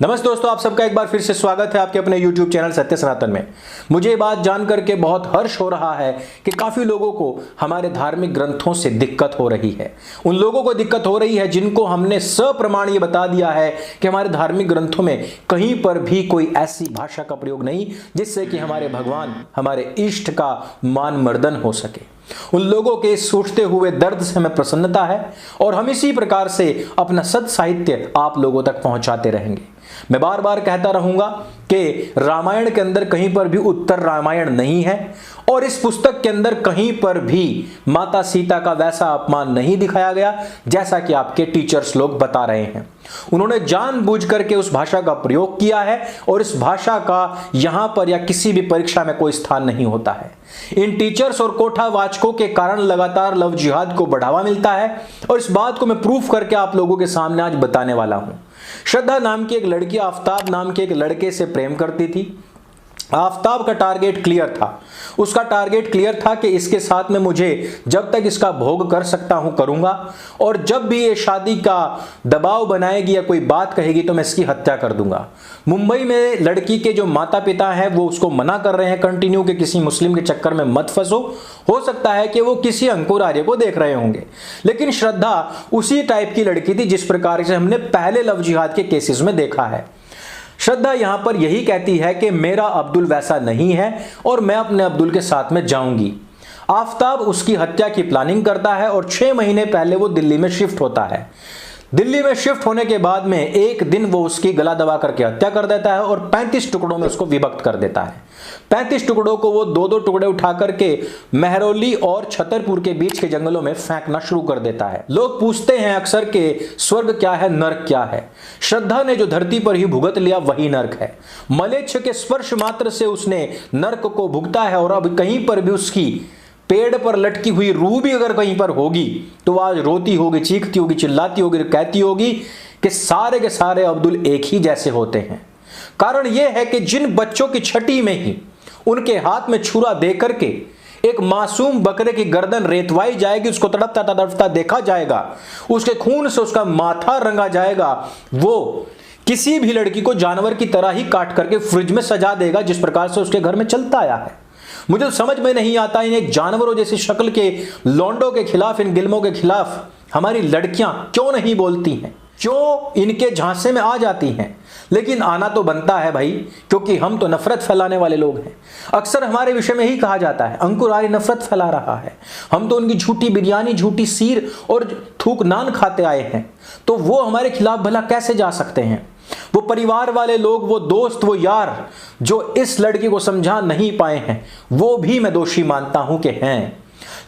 नमस्ते दोस्तों, आप सबका एक बार फिर से स्वागत है आपके अपने YouTube चैनल सत्य सनातन में। मुझे ये बात जानकर के बहुत हर्ष हो रहा है कि काफ़ी लोगों को हमारे धार्मिक ग्रंथों से दिक्कत हो रही है। उन लोगों को दिक्कत हो रही है जिनको हमने सप्रमाण ये बता दिया है कि हमारे धार्मिक ग्रंथों में कहीं पर भी कोई ऐसी भाषा का प्रयोग नहीं जिससे कि हमारे भगवान, हमारे इष्ट का मान मर्दन हो सके। उन लोगों के सोचते हुए दर्द से हमें प्रसन्नता है और हम इसी प्रकार से अपना सत साहित्य आप लोगों तक पहुंचाते रहेंगे। मैं बार बार कहता रहूंगा कि रामायण के अंदर कहीं पर भी उत्तर रामायण नहीं है और इस पुस्तक के अंदर कहीं पर भी माता सीता का वैसा अपमान नहीं दिखाया गया जैसा कि आपके टीचर्स लोग बता रहे हैं। उन्होंने जानबूझ करके उस भाषा का प्रयोग किया है और इस भाषा का यहां पर या किसी भी परीक्षा में कोई स्थान नहीं होता है। इन टीचर्स और कोठावाचकों के कारण लगातार लव जिहाद को बढ़ावा मिलता है और इस बात को मैं प्रूफ करके आप लोगों के सामने आज बताने वाला हूं। श्रद्धा नाम की एक लड़की आफ्ताब नाम के एक लड़के से प्रेम करती थी। आफ्ताब का टारगेट क्लियर था, उसका टारगेट क्लियर था कि इसके साथ में मुझे जब तक इसका भोग कर सकता हूं करूंगा और जब भी ये शादी का दबाव बनाएगी या कोई बात कहेगी तो मैं इसकी हत्या कर दूंगा। मुंबई में लड़की के जो माता पिता हैं वो उसको मना कर रहे हैं कंटिन्यू कि किसी मुस्लिम के चक्कर में मत फंसो। हो सकता है कि वो किसी अंकुर आर्य को देख रहे होंगे, लेकिन श्रद्धा उसी टाइप की लड़की थी जिस प्रकार से हमने पहले लव जिहाद के केसेस में देखा है। श्रद्धा यहां पर यही कहती है कि मेरा अब्दुल वैसा नहीं है और मैं अपने अब्दुल के साथ में जाऊंगी। आफ्ताब उसकी हत्या की प्लानिंग करता है और 6 महीने पहले वो दिल्ली में शिफ्ट होता है। दिल्ली में शिफ्ट होने के बाद में एक दिन वो उसकी गला दबा करके हत्या कर देता है और 35 टुकड़ों में उसको विभक्त कर देता है। 35 टुकड़ों को वो दो टुकड़े उठा करके महरौली और छतरपुर के बीच के जंगलों में फेंकना शुरू कर देता है। लोग पूछते हैं अक्सर के स्वर्ग क्या है, नर्क क्या है। श्रद्धा ने जो धरती पर ही भुगत लिया वही नर्क है। मलेच्छ के स्पर्श मात्र से उसने नर्क को भुगता है और अब कहीं पर भी उसकी पेड़ पर लटकी हुई रूह भी अगर कहीं पर होगी तो आज रोती होगी, चीखती होगी, चिल्लाती होगी, कहती होगी कि सारे के सारे अब्दुल एक ही जैसे होते हैं। कारण यह है कि जिन बच्चों की छठी में ही उनके हाथ में छुरा दे करके एक मासूम बकरे की गर्दन रेतवाई जाएगी, उसको तड़पता तड़पता देखा जाएगा, उसके खून से उसका माथा रंगा जाएगा, वो किसी भी लड़की को जानवर की तरह ही काट करके फ्रिज में सजा देगा जिस प्रकार से उसके घर में चलता आया है। मुझे तो समझ में नहीं आता इन एक जानवरों जैसी शक्ल के लौंडों के खिलाफ, इन गिल्मों के खिलाफ हमारी लड़कियां क्यों नहीं बोलती हैं, क्यों इनके झांसे में आ जाती हैं। लेकिन आना तो बनता है भाई, क्योंकि हम तो नफरत फैलाने वाले लोग हैं। अक्सर हमारे विषय में ही कहा जाता है अंकुर आर्य नफरत फैला रहा है, हम तो उनकी झूठी बिरयानी, झूठी सीर और थूक नान खाते आए हैं, तो वो हमारे खिलाफ भला कैसे जा सकते हैं। वो परिवार वाले लोग, वो दोस्त, वो यार जो इस लड़की को समझा नहीं पाए हैं, वो भी मैं दोषी मानता हूं कि हैं।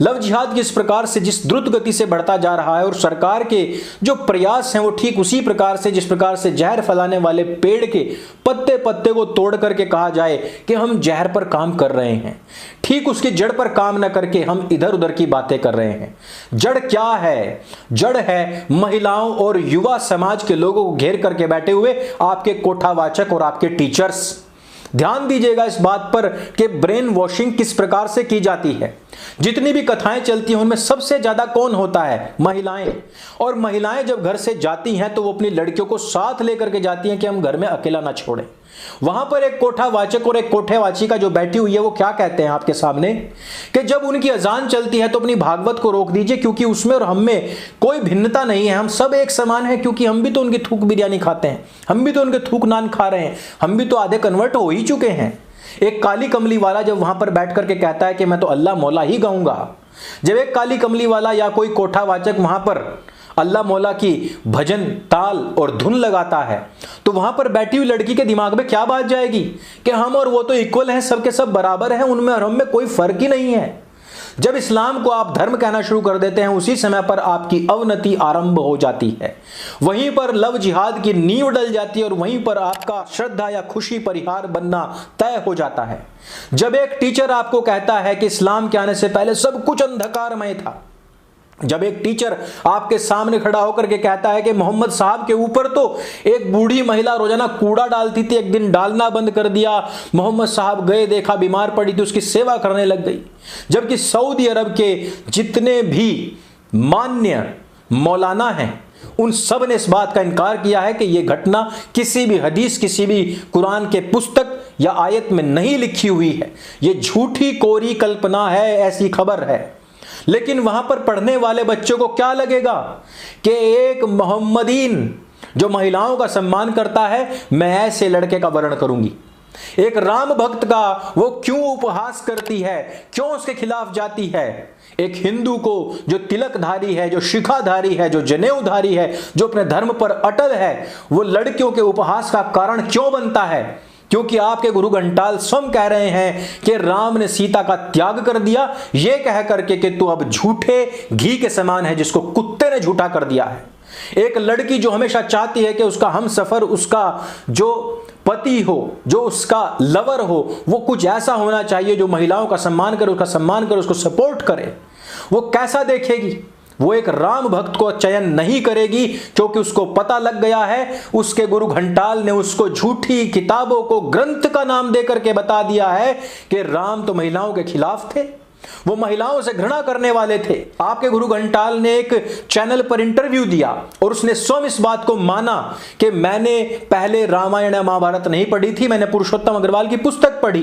लव जिहाद किस प्रकार से जिस द्रुत गति से बढ़ता जा रहा है और सरकार के जो प्रयास हैं वो ठीक उसी प्रकार से जिस प्रकार से जहर फैलाने वाले पेड़ के पत्ते पत्ते को तोड़ करके कहा जाए कि हम जहर पर काम कर रहे हैं, ठीक उसकी जड़ पर काम न करके हम इधर उधर की बातें कर रहे हैं। जड़ क्या है? जड़ है महिलाओं और युवा समाज के लोगों को घेर करके बैठे हुए आपके कोठावाचक और आपके टीचर्स। ध्यान दीजिएगा इस बात पर कि ब्रेन वॉशिंग किस प्रकार से की जाती है। जितनी भी कथाएं चलती हैं उनमें सबसे ज्यादा कौन होता है? महिलाएं। और महिलाएं जब घर से जाती हैं तो वो अपनी लड़कियों को साथ लेकर के जाती हैं कि हम घर में अकेला ना छोड़ें। वहां पर एक कोठावाचक और एक कोठेवाची का जो बैठी हुई है वो क्या कहते हैं आपके सामने कि जब उनकी अजान चलती है तो अपनी भागवत को रोक दीजिए, क्योंकि उसमें और हम में कोई भिन्नता नहीं है, हम सब एक समान हैं, क्योंकि हम भी तो उनकी थूक बिरयानी खाते हैं, हम भी तो उनके थूक नान खा रहे हैं, हम भी तो आधे कन्वर्ट हो ही चुके हैं। एक काली कमली वाला जब वहां पर बैठ करके कहता है कि मैं तो अल्लाह मौला ही गाऊंगा, जब एक काली कमली वाला या कोई कोठावाचक वहां पर अल्लाह मौला की भजन ताल और धुन लगाता है तो वहां पर बैठी हुई लड़की के दिमाग में क्या बात जाएगी कि हम और वो तो इक्वल हैं, सब के सब बराबर हैं, उनमें और हम में कोई फर्क ही नहीं है। जब इस्लाम को आप धर्म कहना शुरू कर देते हैं उसी समय पर आपकी अवनति आरंभ हो जाती है। वहीं पर लव जिहाद की नींव डल जाती है और वहीं पर आपका श्रद्धा या खुशी परिहार बनना तय हो जाता है। जब एक टीचर आपको कहता है कि इस्लाम के आने से पहले सब कुछ अंधकारमय था, जब एक टीचर आपके सामने खड़ा होकर के कहता है कि मोहम्मद साहब के ऊपर तो एक बूढ़ी महिला रोजाना कूड़ा डालती थी, एक दिन डालना बंद कर दिया, मोहम्मद साहब गए, देखा बीमार पड़ी थी, उसकी सेवा करने लग गई। जबकि सऊदी अरब के जितने भी मान्य मौलाना हैं उन सब ने इस बात का इनकार किया है कि यह घटना किसी भी हदीस, किसी भी कुरान के पुस्तक या आयत में नहीं लिखी हुई है। यह झूठी कोरी कल्पना है, ऐसी खबर है। लेकिन वहां पर पढ़ने वाले बच्चों को क्या लगेगा कि एक मोहम्मदीन जो महिलाओं का सम्मान करता है, मैं ऐसे लड़के का वर्ण करूंगी। एक राम भक्त का वो क्यों उपहास करती है, क्यों उसके खिलाफ जाती है। एक हिंदू को जो तिलकधारी है, जो शिखाधारी है, जो जनेऊधारी है, जो अपने धर्म पर अटल है, वो लड़कियों के उपहास का कारण क्यों बनता है? क्योंकि आपके गुरु घंटाल स्वयं कह रहे हैं कि राम ने सीता का त्याग कर दिया, यह कह करके कि तू अब झूठे घी के समान है जिसको कुत्ते ने झूठा कर दिया है। एक लड़की जो हमेशा चाहती है कि उसका हमसफर, उसका जो पति हो, जो उसका लवर हो, वो कुछ ऐसा होना चाहिए जो महिलाओं का सम्मान करे, उसका सम्मान करे, उसको सपोर्ट करे, वो कैसा देखेगी? वो एक राम भक्त को चयन नहीं करेगी, क्योंकि उसको पता लग गया है, उसके गुरु घंटाल ने उसको झूठी किताबों को ग्रंथ का नाम देकर के बता दिया है कि राम तो महिलाओं के खिलाफ थे, वो महिलाओं से घृणा करने वाले थे। आपके गुरु घंटाल ने एक चैनल पर इंटरव्यू दिया और उसने स्वयं इस बात को माना कि मैंने पहले रामायण या महाभारत नहीं पढ़ी थी, मैंने पुरुषोत्तम अग्रवाल की पुस्तक पढ़ी।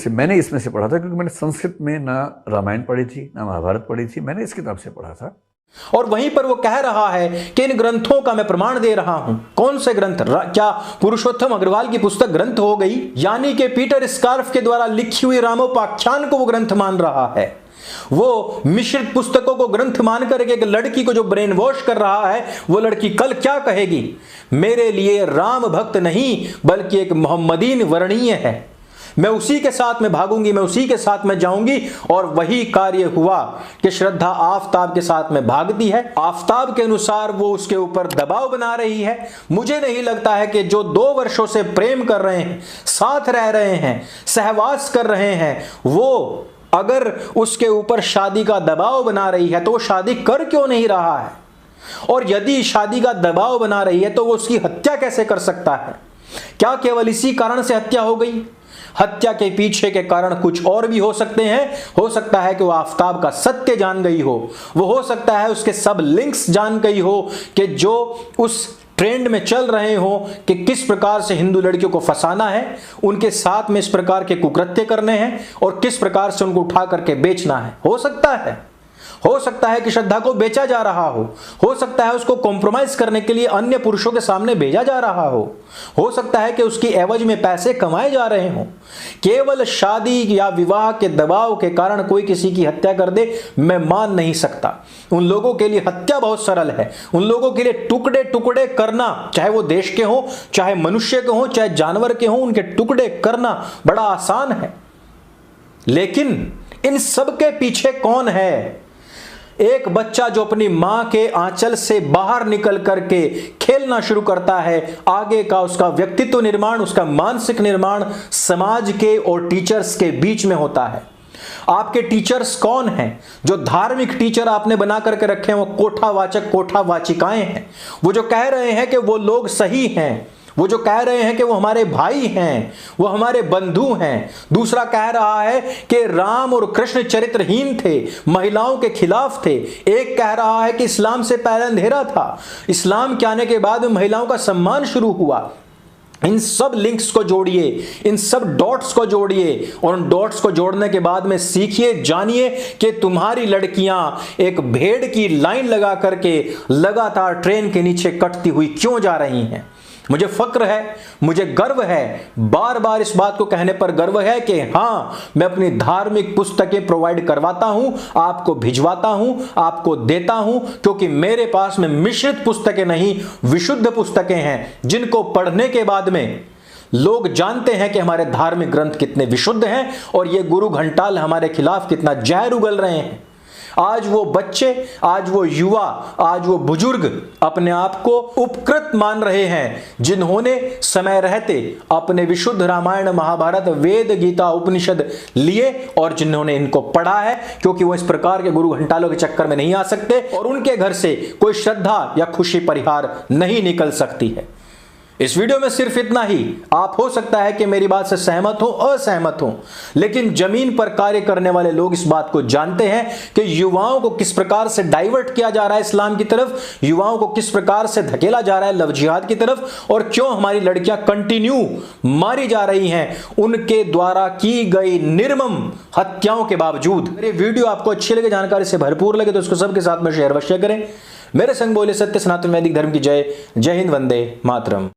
मैंने इसमें से पढ़ा था, क्योंकि मैंने संस्कृत में ना रामायण पढ़ी थी ना महाभारत पढ़ी थी, मैंने इस किताब से पढ़ा था। और वहीं पर वो कह रहा है कि इन ग्रंथों का मैं प्रमाण दे रहा हूं। कौन से ग्रंथ? क्या पुरुषोत्तम अग्रवाल की पुस्तक ग्रंथ हो गई? यानी कि पीटर स्कार्फ के द्वारा लिखी हुई रामोपाख्यान को वो ग्रंथ मान रहा है। वो मिश्रित पुस्तकों को ग्रंथ मान करके एक लड़की को जो ब्रेन वॉश कर रहा है, वो लड़की कल क्या कहेगी? मेरे लिए राम भक्त नहीं बल्कि एक मोहम्मदीन वर्णीय है, मैं उसी के साथ में भागूंगी, मैं उसी के साथ में जाऊंगी। और वही कार्य हुआ कि श्रद्धा आफताब के साथ में भागती है। आफताब के अनुसार वो उसके ऊपर दबाव बना रही है। मुझे नहीं लगता है कि जो 2 वर्षों से प्रेम कर रहे हैं, साथ रह रहे हैं, सहवास कर रहे हैं, वो अगर उसके ऊपर शादी का दबाव बना रही है तो वो शादी कर क्यों नहीं रहा है? और यदि शादी का दबाव बना रही है तो वो उसकी हत्या कैसे कर सकता है? क्या केवल इसी कारण से हत्या हो गई? हत्या के पीछे के कारण कुछ और भी हो सकते हैं। हो सकता है कि वो आफताब का सत्य जान गई हो, वो हो सकता है उसके सब लिंक्स जान गई हो कि जो उस ट्रेंड में चल रहे हो कि किस प्रकार से हिंदू लड़कियों को फंसाना है, उनके साथ में इस प्रकार के कुकृत्य करने हैं और किस प्रकार से उनको उठा करके बेचना है। हो सकता है कि श्रद्धा को बेचा जा रहा हो सकता है उसको कॉम्प्रोमाइज करने के लिए अन्य पुरुषों के सामने भेजा जा रहा हो सकता है कि उसकी एवज में पैसे कमाए जा रहे हों। केवल शादी या विवाह के दबाव के कारण कोई किसी की हत्या कर दे, मैं मान नहीं सकता। उन लोगों के लिए हत्या बहुत सरल है। उन लोगों के लिए टुकड़े टुकड़े करना, चाहे वो देश के हों, चाहे मनुष्य के हों, चाहे जानवर के हों, उनके टुकड़े करना बड़ा आसान है। लेकिन इन सब के पीछे कौन है? एक बच्चा जो अपनी मां के आंचल से बाहर निकल करके खेलना शुरू करता है, आगे का उसका व्यक्तित्व निर्माण, उसका मानसिक निर्माण समाज के और टीचर्स के बीच में होता है। आपके टीचर्स कौन हैं? जो धार्मिक टीचर आपने बना करके रखे हैं वो कोठावाचक, कोठावाचिकाएं हैं। वो जो कह रहे हैं कि वो लोग सही हैं, वो जो कह रहे हैं कि वो हमारे भाई हैं, वो हमारे बंधु हैं। दूसरा कह रहा है कि राम और कृष्ण चरित्रहीन थे, महिलाओं के खिलाफ थे। एक कह रहा है कि इस्लाम से पहले अंधेरा था, इस्लाम के आने के बाद महिलाओं का सम्मान शुरू हुआ। इन सब लिंक्स को जोड़िए, इन सब डॉट्स को जोड़िए और उन डॉट्स को जोड़ने के बाद में सीखिए, जानिए कि तुम्हारी लड़कियां एक भेड़ की लाइन लगा करके लगातार ट्रेन के नीचे कटती हुई क्यों जा रही हैं। मुझे फक्र है, मुझे गर्व है, बार बार इस बात को कहने पर गर्व है कि हाँ, मैं अपनी धार्मिक पुस्तकें प्रोवाइड करवाता हूं, आपको भिजवाता हूं, आपको देता हूं, क्योंकि मेरे पास में मिश्रित पुस्तकें नहीं, विशुद्ध पुस्तकें हैं जिनको पढ़ने के बाद में लोग जानते हैं कि हमारे धार्मिक ग्रंथ कितने विशुद्ध हैं और ये गुरु घंटाल हमारे खिलाफ कितना जहर उगल रहे हैं। आज वो बच्चे, आज वो युवा, आज वो बुजुर्ग अपने आप को उपकृत मान रहे हैं जिन्होंने समय रहते अपने विशुद्ध रामायण, महाभारत, वेद, गीता, उपनिषद लिए और जिन्होंने इनको पढ़ा है, क्योंकि वो इस प्रकार के गुरु घंटालों के चक्कर में नहीं आ सकते और उनके घर से कोई श्रद्धा या खुशी परिहार नहीं निकल सकती है। इस वीडियो में सिर्फ इतना ही। आप हो सकता है कि मेरी बात से सहमत हो, असहमत हो, लेकिन जमीन पर कार्य करने वाले लोग इस बात को जानते हैं कि युवाओं को किस प्रकार से डाइवर्ट किया जा रहा है इस्लाम की तरफ, युवाओं को किस प्रकार से धकेला जा रहा है लव जिहाद की तरफ, और क्यों हमारी लड़कियां कंटिन्यू मारी जा रही हैं उनके द्वारा की गई निर्मम हत्याओं के बावजूद। ये वीडियो आपको अच्छी लगे, जानकारी से भरपूर लगे तो इसको सबके साथ में शेयर अवश्य करें। मेरे संग बोले सत्य सनातन वैदिक धर्म की जय। जय हिंद, वंदे मातरम।